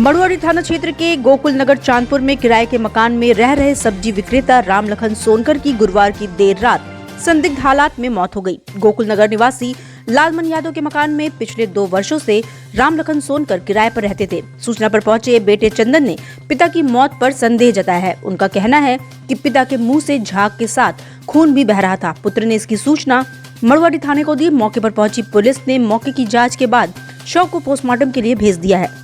मड़ुआड़ी थाना क्षेत्र के गोकुल नगर चांदपुर में किराए के मकान में रह रहे सब्जी विक्रेता रामलखन सोनकर की गुरुवार की देर रात संदिग्ध हालात में मौत हो गई। गोकुल नगर निवासी लालमन यादव के मकान में पिछले 2 वर्षों से रामलखन सोनकर किराए पर रहते थे। सूचना पर पहुंचे बेटे चंदन ने पिता की मौत पर संदेह जताया है। उनका कहना है कि पिता के मुंह से झाग के साथ खून भी बह रहा था। पुत्र ने इसकी सूचना मड़ुआड़ी थाने को दी। मौके पर पहुंची पुलिस ने मौके की जाँच के बाद शव को पोस्टमार्टम के लिए भेज दिया है।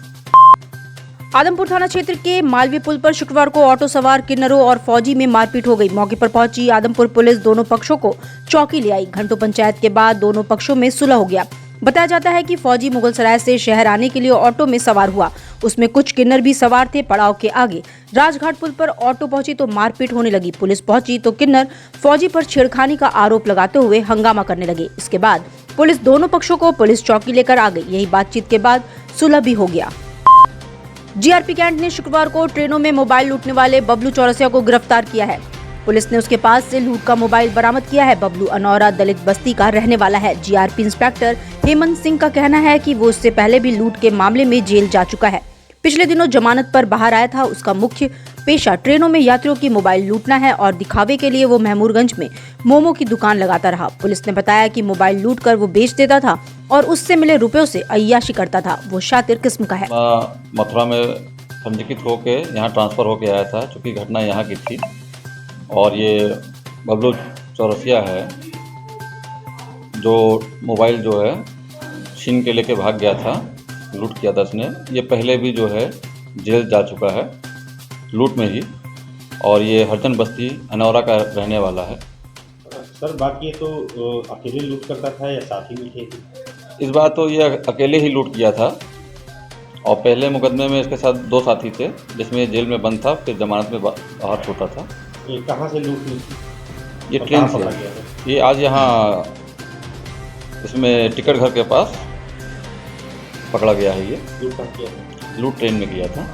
आदमपुर थाना क्षेत्र के मालवी पुल पर शुक्रवार को ऑटो सवार किन्नरों और फौजी में मारपीट हो गई। मौके पर पहुंची आदमपुर पुलिस दोनों पक्षों को चौकी ले आई। घंटों पंचायत के बाद दोनों पक्षों में सुलह हो गया। बताया जाता है कि फौजी मुगलसराय से शहर आने के लिए ऑटो में सवार हुआ। उसमें कुछ किन्नर भी सवार थे। पड़ाव के आगे राजघाट पुल पर ऑटो पहुंची तो मारपीट होने लगी। पुलिस पहुंची तो किन्नर फौजी पर छेड़खानी का आरोप लगाते हुए हंगामा करने लगे। इसके बाद पुलिस दोनों पक्षों को पुलिस चौकी लेकर आ गई। यही बातचीत के बाद सुलह भी हो गया। जीआरपी कैंट ने शुक्रवार को ट्रेनों में मोबाइल लूटने वाले बबलू चौरसिया को गिरफ्तार किया है। पुलिस ने उसके पास से लूट का मोबाइल बरामद किया है। बबलू अनौरा दलित बस्ती का रहने वाला है। जीआरपी इंस्पेक्टर हेमंत सिंह का कहना है कि वो इससे पहले भी लूट के मामले में जेल जा चुका है। पिछले दिनों जमानत पर बाहर आया था। उसका मुख्य पेशा ट्रेनों में यात्रियों की मोबाइल लूटना है और दिखावे के लिए वो महमूरगंज में मोमो की दुकान लगाता रहा। पुलिस ने बताया कि मोबाइल लूट कर वो बेच देता था और उससे मिले रुपयों से अय्याशी करता था। वो शातिर किस्म का है। मथुरा में पंजीकृत होके यहाँ ट्रांसफ़र होके आया था, चूँकि घटना यहाँ की थी। और ये बबलू चौरसिया है जो मोबाइल जो है छीन के लेके भाग गया था, लूट किया था इसने। ये पहले भी जो है जेल जा चुका है लूट में ही। और ये हरचंद बस्ती अनौरा का रहने वाला है। सर बात ये तो अकेले लूट करता था या साथी भी थे? इस बार तो ये अकेले ही लूट किया था और पहले मुकदमे में इसके साथ 2 साथी थे, जिसमें ये जेल में बंद था, फिर जमानत में बाहर छूटा था। ये कहाँ से लूट हुई थी? ये ट्रेन से। ये आज यहाँ इसमें टिकट घर के पास पकड़ा गया है। ये लूट ट्रेन में किया था।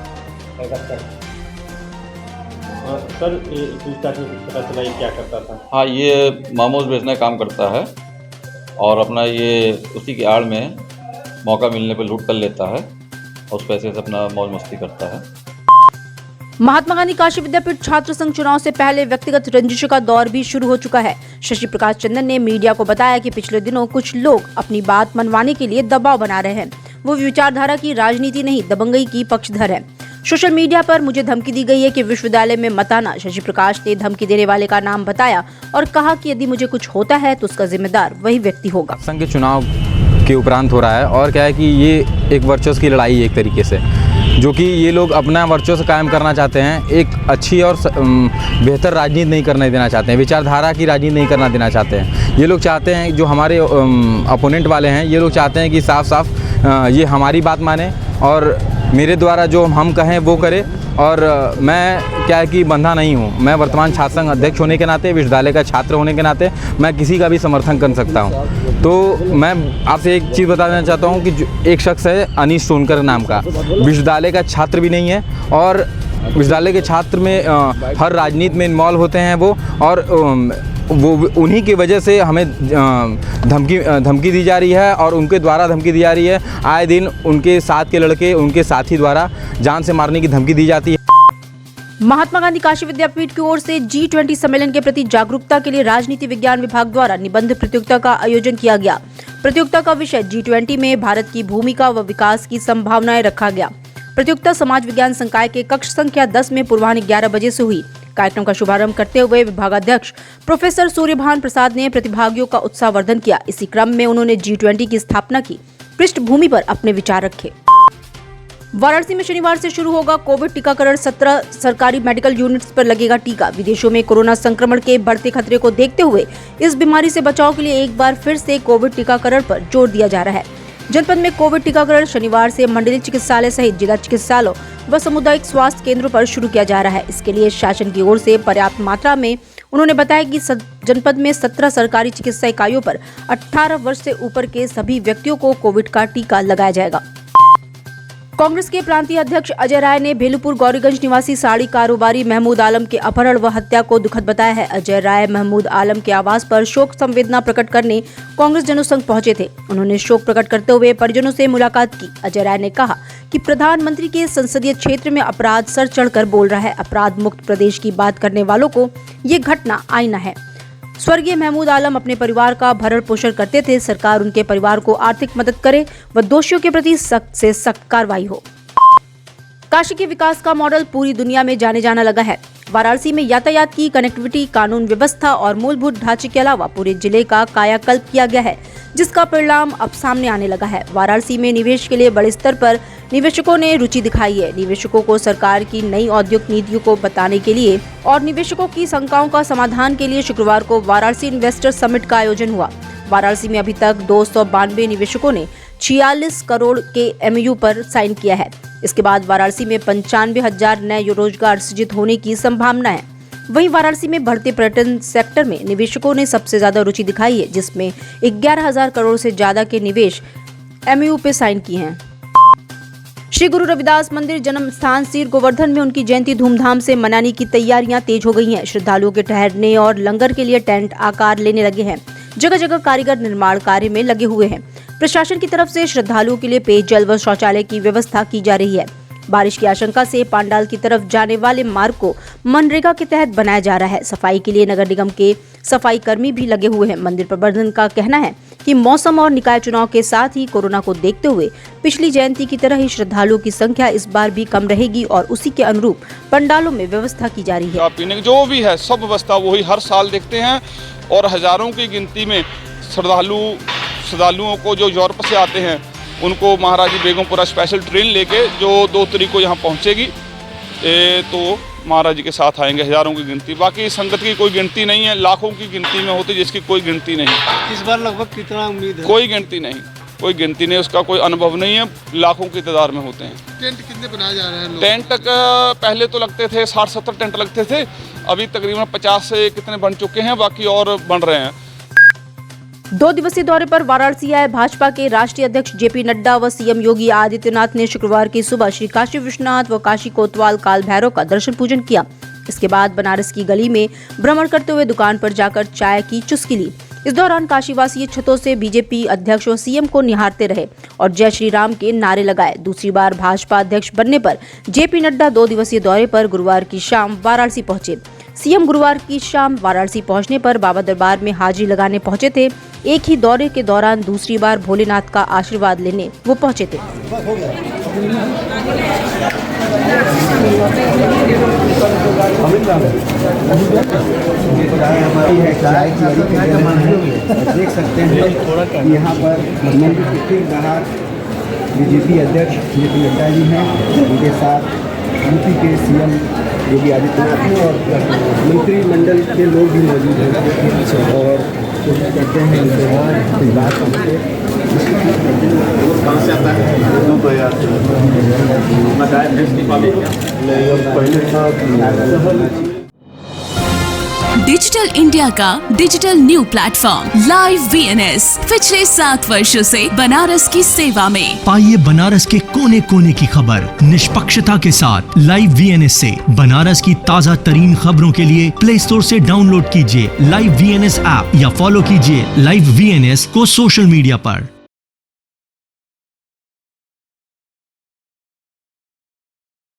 सर पूछताछ में पता चला ये क्या करता था? हाँ, ये मोमोज बेचने का काम करता है और अपना ये उसी की आड़ में मौका मिलने पर लूट कर लेता है और उस पैसे से अपना मौज मस्ती करता है। महात्मा गांधी काशी विद्यापीठ छात्र संघ चुनाव से पहले व्यक्तिगत रंजिशों का दौर भी शुरू हो चुका है। शशि प्रकाश चंदन ने मीडिया को बताया कि पिछले दिनों कुछ लोग अपनी बात मनवाने के लिए दबाव बना रहे हैं। वो विचारधारा की राजनीति नहीं, दबंगई की पक्षधर है। सोशल मीडिया पर मुझे धमकी दी गई है कि विश्वविद्यालय में मत आना। शशि प्रकाश ने धमकी देने वाले का नाम बताया और कहा कि यदि मुझे कुछ होता है तो उसका जिम्मेदार वही व्यक्ति होगा। संघ के चुनाव के उपरांत हो रहा है और क्या है कि ये एक वर्चस्व की लड़ाई है एक तरीके से, जो कि ये लोग अपना वर्चस्व कायम करना चाहते हैं। एक अच्छी और बेहतर राजनीति नहीं करने देना चाहते हैं, विचारधारा की राजनीति नहीं करना देना चाहते हैं। ये लोग चाहते हैं, जो हमारे अपोनेंट वाले हैं, ये लोग चाहते हैं कि साफ साफ ये हमारी बात माने और मेरे द्वारा जो हम कहें वो करे। और मैं क्या है कि बंधा नहीं हूँ। मैं वर्तमान छात्र संघ अध्यक्ष होने के नाते, विश्वविद्यालय का छात्र होने के नाते मैं किसी का भी समर्थन कर सकता हूँ। तो मैं आपसे एक चीज़ बताना चाहता हूँ कि जो एक शख्स है अनीश सोनकर नाम का, विश्वविद्यालय का छात्र भी नहीं है और विश्वविद्यालय के छात्र में हर राजनीति में इन्वॉल्व होते हैं वो। और वो उन्हीं की वजह से हमें धमकी दी जा रही है और उनके द्वारा धमकी दी जा रही है। आए दिन उनके साथ के लड़के, उनके साथी द्वारा जान से मारने की धमकी दी जाती है। महात्मा गांधी काशी विद्यापीठ की ओर से G20 सम्मेलन के प्रति जागरूकता के लिए राजनीति विज्ञान विभाग द्वारा निबंध प्रतियोगिता का आयोजन किया गया। प्रतियोगिता का विषय G20 में भारत की भूमिका व विकास की संभावनाएं रखा गया। प्रतियोगिता समाज विज्ञान संकाय के कक्ष संख्या 10 में पूर्वाह्न 11 बजे से हुई। कार्यक्रम का शुभारंभ करते हुए विभागाध्यक्ष प्रोफेसर सूर्यभान प्रसाद ने प्रतिभागियों का उत्साहवर्धन किया। इसी क्रम में उन्होंने G20 की स्थापना की पृष्ठभूमि पर अपने विचार रखे। वाराणसी में शनिवार से शुरू होगा कोविड टीकाकरण। 17 सरकारी मेडिकल यूनिट्स पर लगेगा टीका। विदेशों में कोरोना संक्रमण के बढ़ते खतरे को देखते हुए इस बीमारी से बचाव के लिए एक बार फिर से कोविड टीकाकरण पर जोर दिया जा रहा है। जनपद में कोविड टीकाकरण शनिवार से मंडलीय चिकित्सालय सहित जिला चिकित्सालयों व सामुदायिक स्वास्थ्य केंद्रों पर शुरू किया जा रहा है। इसके लिए शासन की ओर से पर्याप्त मात्रा में उन्होंने बताया कि जनपद में 17 सरकारी चिकित्सा इकाइयों पर 18 वर्ष से ऊपर के सभी व्यक्तियों को कोविड का टीका लगाया जाएगा। कांग्रेस के प्रांतीय अध्यक्ष अजय राय ने भेलुपुर गौरीगंज निवासी साड़ी कारोबारी महमूद आलम के अपहरण व हत्या को दुखद बताया है। अजय राय महमूद आलम के आवास पर शोक संवेदना प्रकट करने कांग्रेस जनसंघ पहुंचे थे। उन्होंने शोक प्रकट करते हुए परिजनों से मुलाकात की। अजय राय ने कहा कि प्रधानमंत्री के संसदीय क्षेत्र में अपराध सर चढ़कर बोल रहा है। अपराध मुक्त प्रदेश की बात करने वालों को ये घटना आईना है। स्वर्गीय महमूद आलम अपने परिवार का भरण पोषण करते थे। सरकार उनके परिवार को आर्थिक मदद करे व दोषियों के प्रति सख्त से सख्त कार्रवाई हो। काशी के विकास का मॉडल पूरी दुनिया में जाने जाना लगा है। वाराणसी में यातायात की कनेक्टिविटी, कानून व्यवस्था और मूलभूत ढांचे के अलावा पूरे जिले का कायाकल्प किया गया है, जिसका परिणाम अब सामने आने लगा है। वाराणसी में निवेश के लिए बड़े स्तर पर निवेशकों ने रुचि दिखाई है। निवेशकों को सरकार की नई औद्योगिक नीतियों को बताने के लिए और निवेशकों की शंकाओं का समाधान के लिए शुक्रवार को वाराणसी इन्वेस्टर समिट का आयोजन हुआ। वाराणसी में अभी तक 292 निवेशकों ने 46 करोड़ के MOU पर साइन किया है। इसके बाद वाराणसी में 95,000 नए रोजगार सृजित होने की संभावना है। वहीं वाराणसी में बढ़ते पर्यटन सेक्टर में निवेशकों ने सबसे ज्यादा रुचि दिखाई है, जिसमें 11,000 करोड़ से ज्यादा के निवेश MOU पे साइन किए हैं। श्री गुरु रविदास मंदिर जन्म स्थान सिर गोवर्धन में उनकी जयंती धूमधाम से मनाने की तैयारियां तेज हो गई हैं। श्रद्धालुओं के ठहरने और लंगर के लिए टेंट आकार लेने लगे हैं। जगह जगह कारीगर निर्माण कार्य में लगे हुए हैं। प्रशासन की तरफ से श्रद्धालुओं के लिए पेयजल व शौचालय की व्यवस्था की जा रही है। बारिश की आशंका से पांडाल की तरफ जाने वाले मार्ग को मनरेगा के तहत बनाया जा रहा है। सफाई के लिए नगर निगम के सफाई कर्मी भी लगे हुए हैं। मंदिर प्रबंधन का कहना है कि मौसम और निकाय चुनाव के साथ ही कोरोना को देखते हुए पिछली जयंती की तरह ही श्रद्धालुओं की संख्या इस बार भी कम रहेगी और उसी के अनुरूप पंडालों में व्यवस्था की जा रही है। पीने जो भी है सब व्यवस्था वही हर साल देखते हैं और हजारों की गिनती में श्रद्धालुओं को जो यूरोप से आते हैं उनको महाराजी बेगमपुरा स्पेशल ट्रेन लेके जो 2 तारीख को यहाँ पहुँचेगी तो महाराज जी के साथ आएंगे। हजारों की गिनती, बाकी संगत की कोई गिनती नहीं है, लाखों की गिनती में होती जिसकी कोई गिनती नहीं। इस बार लगभग कितना उम्मीद है? कोई गिनती नहीं, उसका कोई अनुभव नहीं है। लाखों की तादाद में होते हैं। टेंट कितने बनाए जा रहे हैं लोग? टेंट पहले तो लगते थे 60-70 टेंट लगते थे, अभी तकरीबन 50 से कितने बन चुके हैं, बाकी और बन रहे हैं। 2 दिवसीय दौरे पर वाराणसी आए भाजपा के राष्ट्रीय अध्यक्ष JP नड्डा व CM योगी आदित्यनाथ ने शुक्रवार की सुबह श्री काशी विश्वनाथ व काशी कोतवाल काल भैरव का दर्शन पूजन किया। इसके बाद बनारस की गली में भ्रमण करते हुए दुकान पर जाकर चाय की चुस्की ली। इस दौरान काशीवासी छतों से बीजेपी अध्यक्ष व CM को निहारते रहे और जय श्री राम के नारे लगाए। दूसरी बार भाजपा अध्यक्ष बनने पर JP नड्डा 2 दिवसीय दौरे पर गुरुवार की शाम वाराणसी पहुंचे। CM गुरुवार की शाम वाराणसी पहुंचने पर बाबा दरबार में हाजिरी लगाने पहुंचे थे। एक ही दौरे के दौरान दूसरी बार भोलेनाथ का आशीर्वाद लेने वो पहुंचे थे। देख सकते हैं यहाँ पर मंदिर के बाहर बीजेपी अध्यक्ष JP नड्डा जी हैं, उनके साथ यूपी के CM योगी आदित्यनाथ हैं और मंत्रिमंडल के लोग भी मौजूद हैं और कोशिश करते हैं इस बात का डिजिटल इंडिया का digital new platform live VNS पिछले 7 वर्षों से बनारस की सेवा में। पाइए बनारस के कोने कोने की खबर निष्पक्षता के साथ। लाइव VNS से बनारस की ताज़ा तरीन खबरों के लिए प्ले स्टोर से डाउनलोड कीजिए लाइव VNS ऐप या फॉलो कीजिए लाइव VNS को सोशल मीडिया पर।